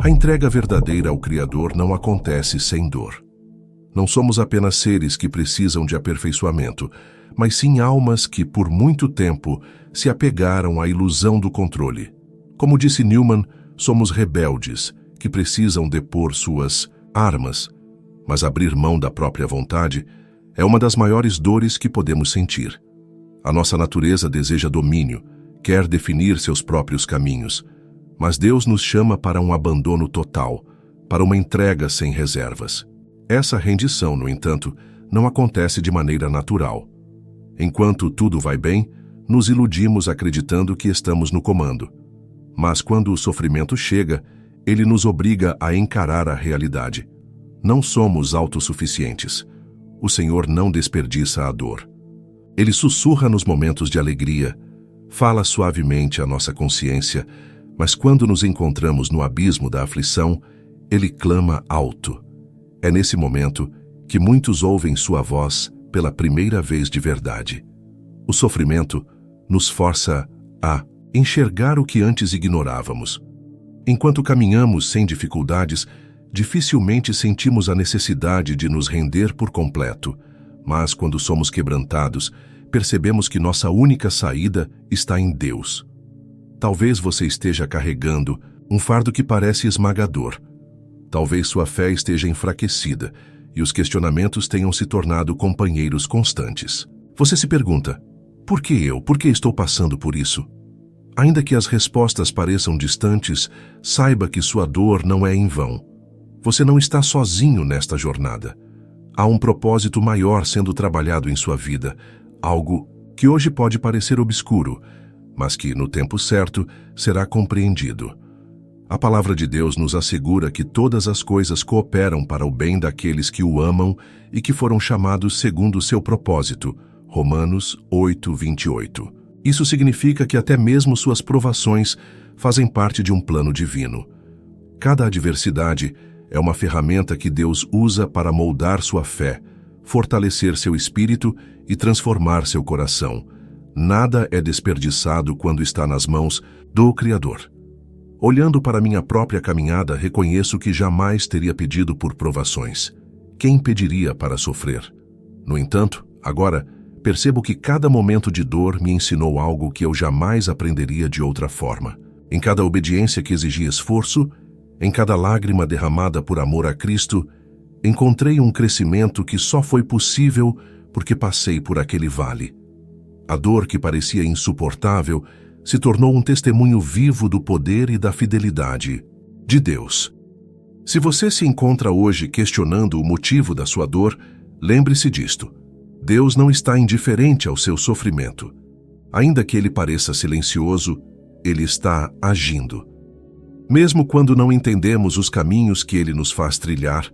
A entrega verdadeira ao Criador não acontece sem dor. Não somos apenas seres que precisam de aperfeiçoamento, mas sim almas que, por muito tempo, se apegaram à ilusão do controle. Como disse Newman, somos rebeldes, que precisam depor suas armas, mas abrir mão da própria vontade é uma das maiores dores que podemos sentir. A nossa natureza deseja domínio, quer definir seus próprios caminhos, mas Deus nos chama para um abandono total, para uma entrega sem reservas. Essa rendição, no entanto, não acontece de maneira natural. Enquanto tudo vai bem, nos iludimos acreditando que estamos no comando. Mas quando o sofrimento chega, ele nos obriga a encarar a realidade. Não somos autossuficientes. O Senhor não desperdiça a dor. Ele sussurra nos momentos de alegria, fala suavemente à nossa consciência, mas quando nos encontramos no abismo da aflição, ele clama alto. É nesse momento que muitos ouvem sua voz pela primeira vez de verdade. O sofrimento nos força a enxergar o que antes ignorávamos. Enquanto caminhamos sem dificuldades, dificilmente sentimos a necessidade de nos render por completo, mas quando somos quebrantados, percebemos que nossa única saída está em Deus. Talvez você esteja carregando um fardo que parece esmagador. Talvez sua fé esteja enfraquecida e os questionamentos tenham se tornado companheiros constantes. Você se pergunta, por que eu? Por que estou passando por isso? Ainda que as respostas pareçam distantes, saiba que sua dor não é em vão. Você não está sozinho nesta jornada. Há um propósito maior sendo trabalhado em sua vida, algo que hoje pode parecer obscuro, mas que, no tempo certo, será compreendido. A palavra de Deus nos assegura que todas as coisas cooperam para o bem daqueles que o amam e que foram chamados segundo o seu propósito. Romanos 8:28. Isso significa que até mesmo suas provações fazem parte de um plano divino. Cada adversidade é uma ferramenta que Deus usa para moldar sua fé, fortalecer seu espírito e transformar seu coração. Nada é desperdiçado quando está nas mãos do Criador. Olhando para minha própria caminhada, reconheço que jamais teria pedido por provações. Quem pediria para sofrer? No entanto, agora, percebo que cada momento de dor me ensinou algo que eu jamais aprenderia de outra forma. Em cada obediência que exigia esforço, em cada lágrima derramada por amor a Cristo, encontrei um crescimento que só foi possível porque passei por aquele vale. A dor que parecia insuportável se tornou um testemunho vivo do poder e da fidelidade de Deus. Se você se encontra hoje questionando o motivo da sua dor, lembre-se disto. Deus não está indiferente ao seu sofrimento. Ainda que ele pareça silencioso, ele está agindo. Mesmo quando não entendemos os caminhos que ele nos faz trilhar,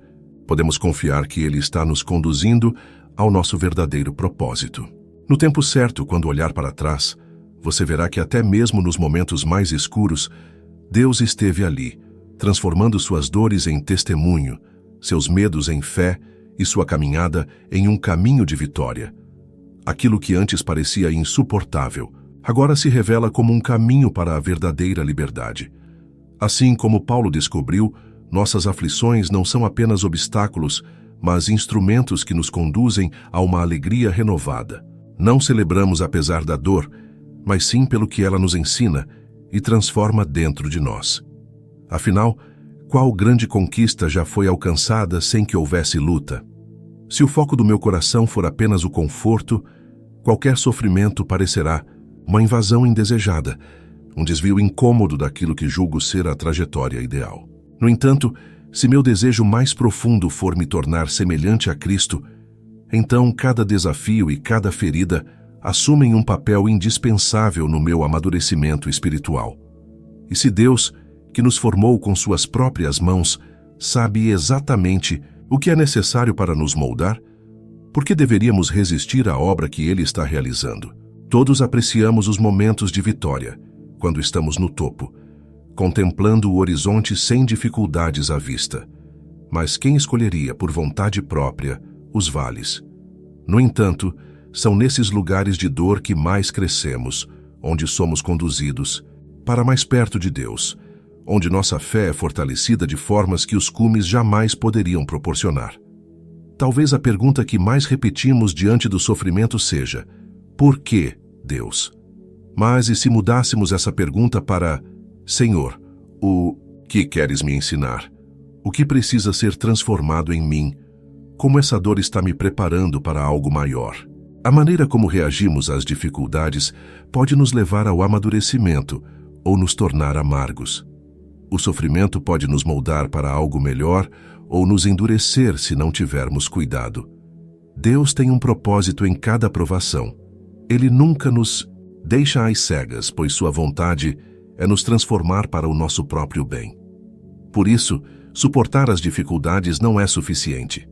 podemos confiar que ele está nos conduzindo ao nosso verdadeiro propósito. No tempo certo, quando olhar para trás, você verá que até mesmo nos momentos mais escuros, Deus esteve ali, transformando suas dores em testemunho, seus medos em fé e sua caminhada em um caminho de vitória. Aquilo que antes parecia insuportável, agora se revela como um caminho para a verdadeira liberdade. Assim como Paulo descobriu, nossas aflições não são apenas obstáculos, mas instrumentos que nos conduzem a uma alegria renovada. Não celebramos apesar da dor, mas sim pelo que ela nos ensina e transforma dentro de nós. Afinal, qual grande conquista já foi alcançada sem que houvesse luta? Se o foco do meu coração for apenas o conforto, qualquer sofrimento parecerá uma invasão indesejada, um desvio incômodo daquilo que julgo ser a trajetória ideal. No entanto, se meu desejo mais profundo for me tornar semelhante a Cristo, então cada desafio e cada ferida assumem um papel indispensável no meu amadurecimento espiritual. E se Deus, que nos formou com suas próprias mãos, sabe exatamente o que é necessário para nos moldar, por que deveríamos resistir à obra que Ele está realizando? Todos apreciamos os momentos de vitória, quando estamos no topo, contemplando o horizonte sem dificuldades à vista. Mas quem escolheria, por vontade própria, os vales? No entanto, são nesses lugares de dor que mais crescemos, onde somos conduzidos para mais perto de Deus, onde nossa fé é fortalecida de formas que os cumes jamais poderiam proporcionar. Talvez a pergunta que mais repetimos diante do sofrimento seja: por que, Deus? Mas e se mudássemos essa pergunta para: Senhor, o que queres me ensinar? O que precisa ser transformado em mim? Como essa dor está me preparando para algo maior? A maneira como reagimos às dificuldades pode nos levar ao amadurecimento ou nos tornar amargos. O sofrimento pode nos moldar para algo melhor ou nos endurecer se não tivermos cuidado. Deus tem um propósito em cada provação. Ele nunca nos deixa às cegas, pois sua vontade é nos transformar para o nosso próprio bem. Por isso, suportar as dificuldades não é suficiente.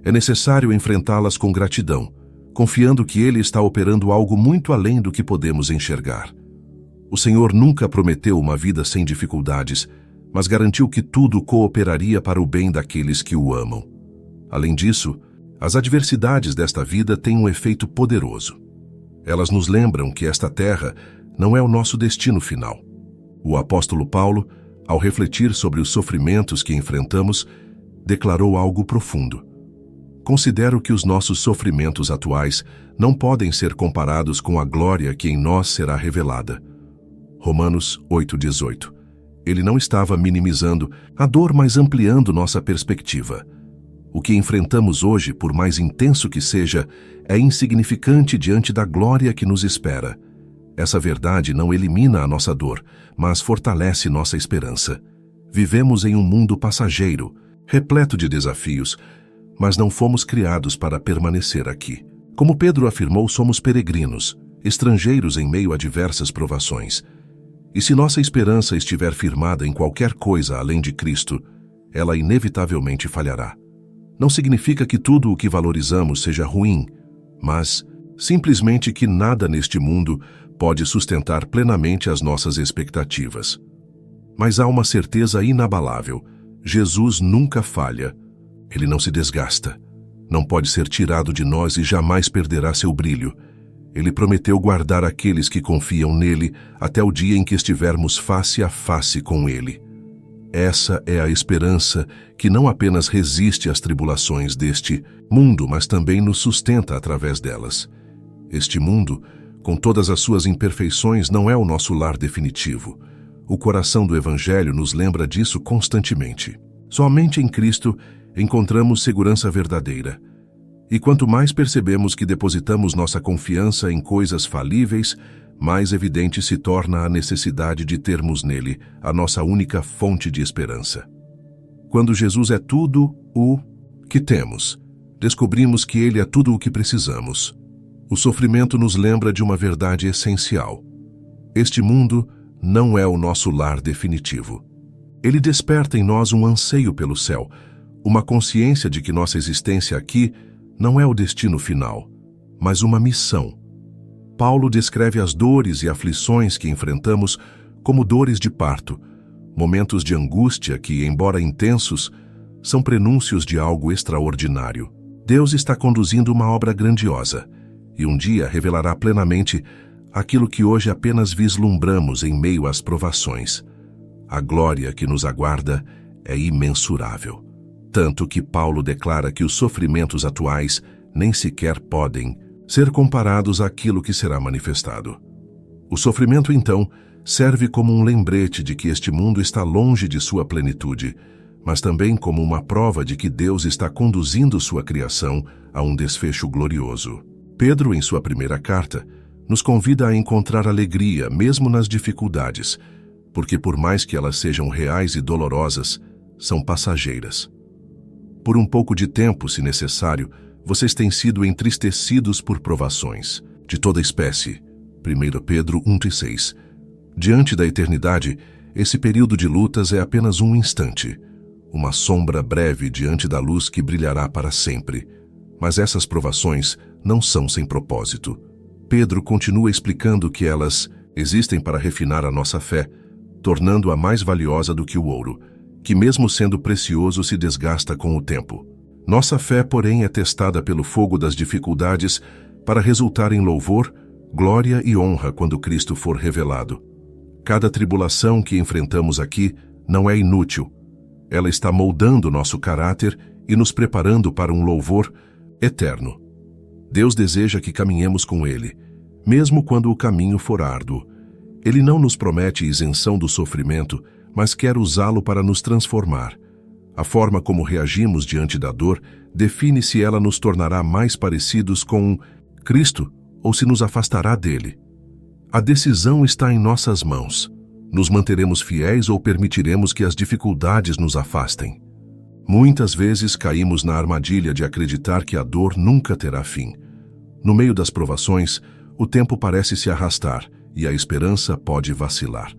É necessário enfrentá-las com gratidão, confiando que Ele está operando algo muito além do que podemos enxergar. O Senhor nunca prometeu uma vida sem dificuldades, mas garantiu que tudo cooperaria para o bem daqueles que o amam. Além disso, as adversidades desta vida têm um efeito poderoso. Elas nos lembram que esta terra não é o nosso destino final. O apóstolo Paulo, ao refletir sobre os sofrimentos que enfrentamos, declarou algo profundo. Considero que os nossos sofrimentos atuais não podem ser comparados com a glória que em nós será revelada. Romanos 8,18. Ele não estava minimizando a dor, mas ampliando nossa perspectiva. O que enfrentamos hoje, por mais intenso que seja, é insignificante diante da glória que nos espera. Essa verdade não elimina a nossa dor, mas fortalece nossa esperança. Vivemos em um mundo passageiro, repleto de desafios, mas não fomos criados para permanecer aqui. Como Pedro afirmou, somos peregrinos, estrangeiros em meio a diversas provações. E se nossa esperança estiver firmada em qualquer coisa além de Cristo, ela inevitavelmente falhará. Não significa que tudo o que valorizamos seja ruim, mas simplesmente que nada neste mundo pode sustentar plenamente as nossas expectativas. Mas há uma certeza inabalável: Jesus nunca falha. Ele não se desgasta, não pode ser tirado de nós e jamais perderá seu brilho. Ele prometeu guardar aqueles que confiam nele até o dia em que estivermos face a face com ele. Essa é a esperança que não apenas resiste às tribulações deste mundo, mas também nos sustenta através delas. Este mundo, com todas as suas imperfeições, não é o nosso lar definitivo. O coração do Evangelho nos lembra disso constantemente. Somente em Cristo encontramos segurança verdadeira. E quanto mais percebemos que depositamos nossa confiança em coisas falíveis, mais evidente se torna a necessidade de termos nele a nossa única fonte de esperança. Quando Jesus é tudo o que temos, descobrimos que ele é tudo o que precisamos. O sofrimento nos lembra de uma verdade essencial. Este mundo não é o nosso lar definitivo. Ele desperta em nós um anseio pelo céu, uma consciência de que nossa existência aqui não é o destino final, mas uma missão. Paulo descreve as dores e aflições que enfrentamos como dores de parto, momentos de angústia que, embora intensos, são prenúncios de algo extraordinário. Deus está conduzindo uma obra grandiosa e um dia revelará plenamente aquilo que hoje apenas vislumbramos em meio às provações. A glória que nos aguarda é imensurável. Tanto que Paulo declara que os sofrimentos atuais nem sequer podem ser comparados àquilo que será manifestado. O sofrimento, então, serve como um lembrete de que este mundo está longe de sua plenitude, mas também como uma prova de que Deus está conduzindo sua criação a um desfecho glorioso. Pedro, em sua primeira carta, nos convida a encontrar alegria mesmo nas dificuldades, porque por mais que elas sejam reais e dolorosas, são passageiras. Por um pouco de tempo, se necessário, vocês têm sido entristecidos por provações, de toda espécie. 1 Pedro 1:6. Diante da eternidade, esse período de lutas é apenas um instante, uma sombra breve diante da luz que brilhará para sempre. Mas essas provações não são sem propósito. Pedro continua explicando que elas existem para refinar a nossa fé, tornando-a mais valiosa do que o ouro, que mesmo sendo precioso se desgasta com o tempo. Nossa fé, porém, é testada pelo fogo das dificuldades para resultar em louvor, glória e honra quando Cristo for revelado. Cada tribulação que enfrentamos aqui não é inútil. Ela está moldando nosso caráter e nos preparando para um louvor eterno. Deus deseja que caminhemos com Ele, mesmo quando o caminho for árduo. Ele não nos promete isenção do sofrimento, mas quer usá-lo para nos transformar. A forma como reagimos diante da dor define se ela nos tornará mais parecidos com Cristo ou se nos afastará dele. A decisão está em nossas mãos. Nos manteremos fiéis ou permitiremos que as dificuldades nos afastem? Muitas vezes caímos na armadilha de acreditar que a dor nunca terá fim. No meio das provações, o tempo parece se arrastar e a esperança pode vacilar.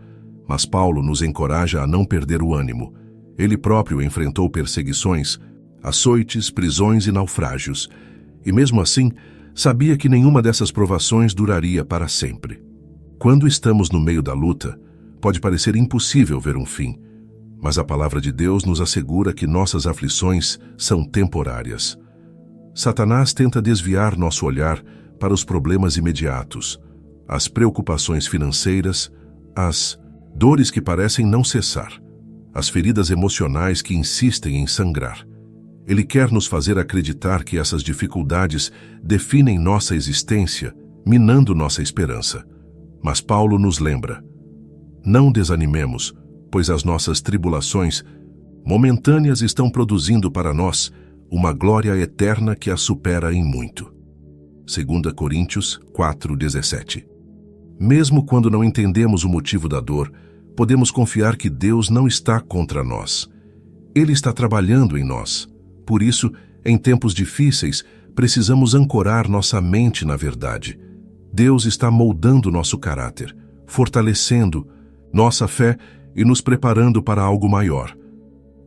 Mas Paulo nos encoraja a não perder o ânimo. Ele próprio enfrentou perseguições, açoites, prisões e naufrágios. E mesmo assim, sabia que nenhuma dessas provações duraria para sempre. Quando estamos no meio da luta, pode parecer impossível ver um fim, mas a palavra de Deus nos assegura que nossas aflições são temporárias. Satanás tenta desviar nosso olhar para os problemas imediatos, as preocupações financeiras, as dores que parecem não cessar, as feridas emocionais que insistem em sangrar. Ele quer nos fazer acreditar que essas dificuldades definem nossa existência, minando nossa esperança. Mas Paulo nos lembra: não desanimemos, pois as nossas tribulações momentâneas estão produzindo para nós uma glória eterna que a supera em muito. 2 Coríntios 4:17. Mesmo quando não entendemos o motivo da dor, podemos confiar que Deus não está contra nós. Ele está trabalhando em nós. Por isso, em tempos difíceis, precisamos ancorar nossa mente na verdade. Deus está moldando nosso caráter, fortalecendo nossa fé e nos preparando para algo maior.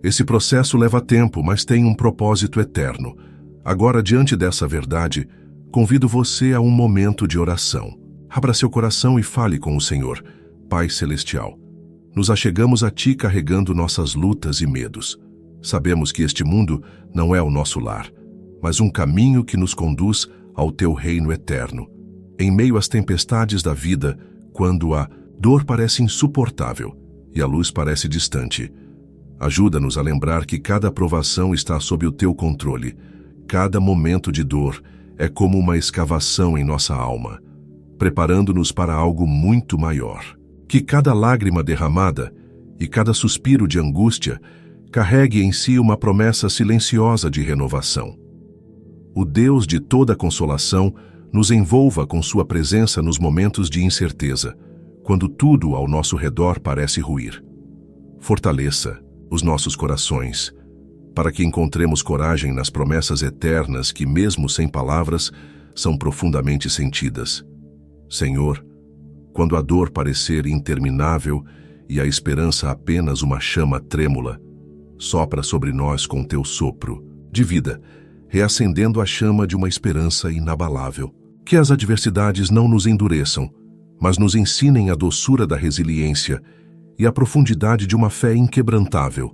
Esse processo leva tempo, mas tem um propósito eterno. Agora, diante dessa verdade, convido você a um momento de oração. Abra seu coração e fale com o Senhor. Pai Celestial, nos achegamos a Ti carregando nossas lutas e medos. Sabemos que este mundo não é o nosso lar, mas um caminho que nos conduz ao Teu reino eterno. Em meio às tempestades da vida, quando a dor parece insuportável e a luz parece distante, ajuda-nos a lembrar que cada provação está sob o Teu controle. Cada momento de dor é como uma escavação em nossa alma, preparando-nos para algo muito maior. Que cada lágrima derramada e cada suspiro de angústia carregue em si uma promessa silenciosa de renovação. O Deus de toda consolação nos envolva com sua presença nos momentos de incerteza, quando tudo ao nosso redor parece ruir. Fortaleça os nossos corações, para que encontremos coragem nas promessas eternas que, mesmo sem palavras, são profundamente sentidas. Senhor, quando a dor parecer interminável e a esperança apenas uma chama trêmula, sopra sobre nós com Teu sopro de vida, reacendendo a chama de uma esperança inabalável. Que as adversidades não nos endureçam, mas nos ensinem a doçura da resiliência e a profundidade de uma fé inquebrantável.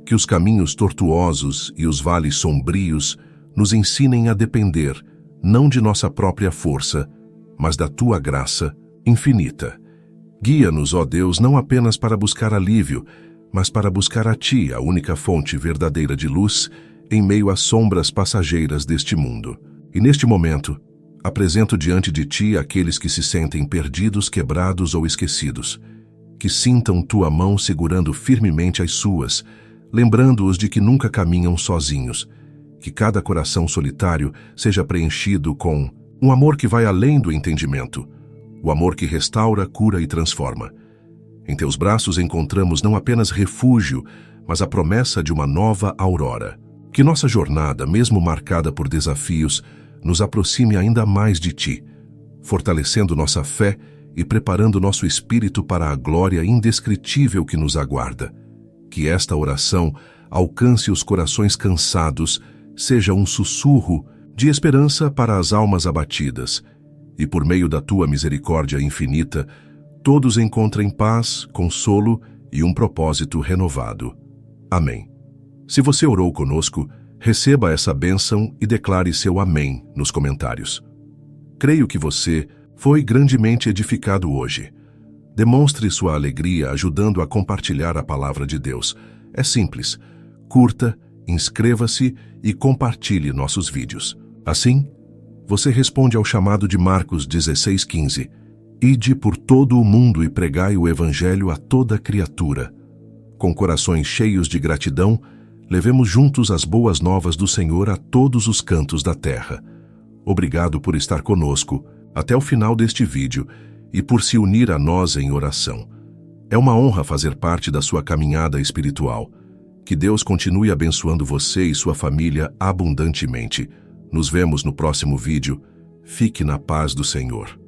Que os caminhos tortuosos e os vales sombrios nos ensinem a depender, não de nossa própria força, mas da Tua graça infinita. Guia-nos, ó Deus, não apenas para buscar alívio, mas para buscar a Ti, a única fonte verdadeira de luz, em meio às sombras passageiras deste mundo. E neste momento, apresento diante de Ti aqueles que se sentem perdidos, quebrados ou esquecidos. Que sintam Tua mão segurando firmemente as suas, lembrando-os de que nunca caminham sozinhos. Que cada coração solitário seja preenchido com um amor que vai além do entendimento, o amor que restaura, cura e transforma. Em Teus braços encontramos não apenas refúgio, mas a promessa de uma nova aurora. Que nossa jornada, mesmo marcada por desafios, nos aproxime ainda mais de Ti, fortalecendo nossa fé e preparando nosso espírito para a glória indescritível que nos aguarda. Que esta oração alcance os corações cansados, seja um sussurro de esperança para as almas abatidas, e por meio da Tua misericórdia infinita, todos encontrem paz, consolo e um propósito renovado. Amém. Se você orou conosco, receba essa bênção e declare seu amém nos comentários. Creio que você foi grandemente edificado hoje. Demonstre sua alegria ajudando a compartilhar a palavra de Deus. É simples. Curta, inscreva-se e compartilhe nossos vídeos. Assim, você responde ao chamado de Marcos 16:15. Ide por todo o mundo e pregai o evangelho a toda criatura. Com corações cheios de gratidão, levemos juntos as boas novas do Senhor a todos os cantos da terra. Obrigado por estar conosco até o final deste vídeo e por se unir a nós em oração. É uma honra fazer parte da sua caminhada espiritual. Que Deus continue abençoando você e sua família abundantemente. Nos vemos no próximo vídeo. Fique na paz do Senhor.